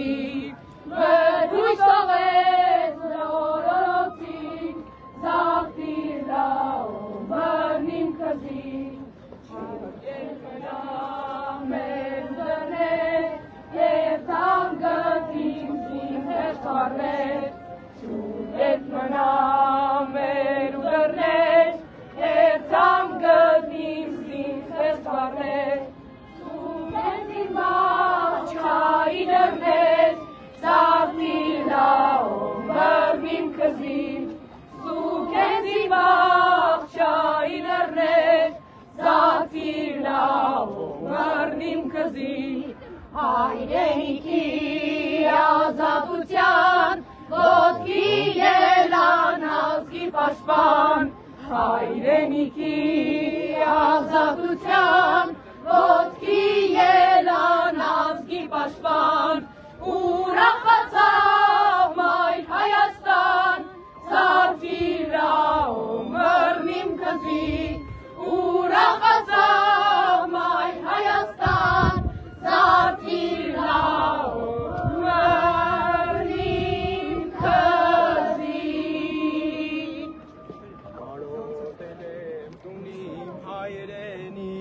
կզի, բրույս տողեց լորորոցի, զաղթիր լաում բրնիմ կզի, չուկեր կնամ մեր դրներ, և տան գտիմ զին հեշտարներ, չուկեր կնամ մեր դրներ, և տան գտիմ զին հեշտարներ, Չայի դրներ, զաղթիր լաում բրնիմ կզի, սուկեցի բաղ չայի դրներ, զաղթիր լաում բրնիմ կզի, հայրենիքի ազատության, ոտքի ելան ազգի պաշտպան, հայրենիքի ազատության, ոտքի ելան ազգի պաշտպան, ուրախացավ մայր Հայաստան, զավթիր լաում բրնիմ կզի, ուրախացավ մայր Հայաստան, զավթիր լաում բրնիմ կզի։ Կարոտել եմ տունիմ հայրենի,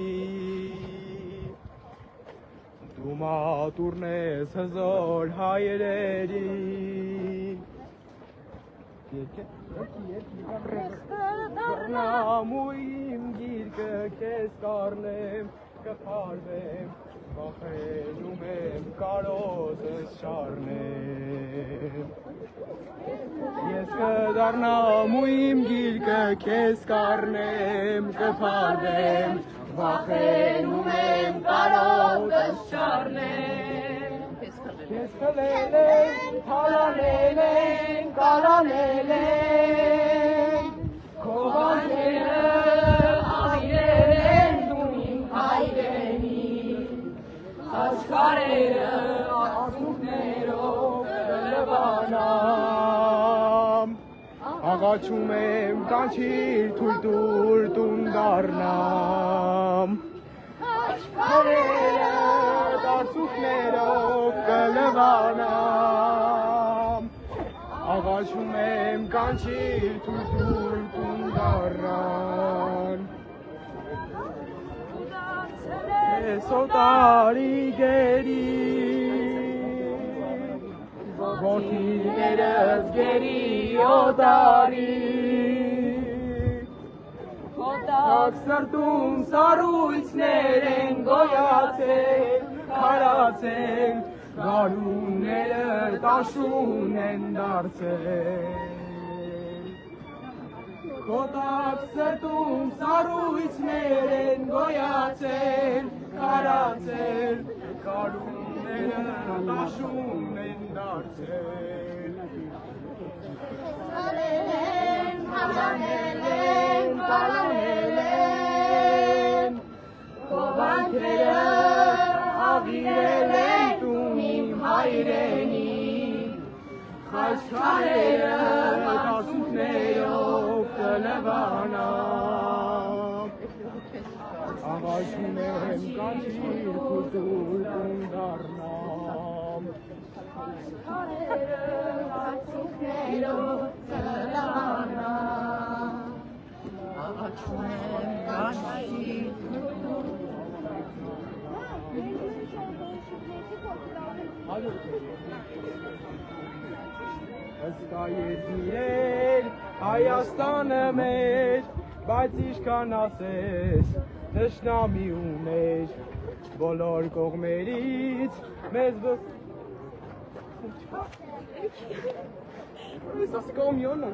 դու մատուրն ես հզոր հայրերի, դառնամ ու իմ գիրկը քեզ կառնեմ, կփարվեմ, վախենում եմ կարոտս շառնեմ, ես կդառնամ ու իմ գիրկը քեզ կառնեմ, կփարվեմ, վախենում եմ կարոտս շառնեմ, քեզ խլել են, թալանել են, կարանել են, քո վանքերը հայրեր են տունիմ հայրենի, աշխարհերը արցունքներով կլվանամ, աղաչում եմ կանչիր թույլ տուր տուն դառնամ, աշխարհերը արցունքներով կլվանամ, աղաչում եմ կանչիր թույլ տուր տուն դառնամ, ես օտարի գերի, որդիներս գերի օտարի, Հոդակ սրտում սառույցներ են գոյացել, քարացել, գարունները տաշուն են դարձել, Հոդակ սրտում սառույցներ են գոյացել, քարացել, գարունները տաշուն են դարձել, Սալել են, հալանել են, կալանել են, քո վանքերը ավիրել են տունիմ հայրենի, աշխարհերը արցունքներով կլվանամ, աղաչում եմ կանչիր թույլ տուր տուն դառնամ, աշխարհերը արցունքներով կլվանամ, աղաչում եմ կանչիր Հսկա երկիր Հայաստանը մեր, բայց ինչքան ասես թշնամի ուներ, բոլոր կողմերից մեզ Estás comiendo, ¿no?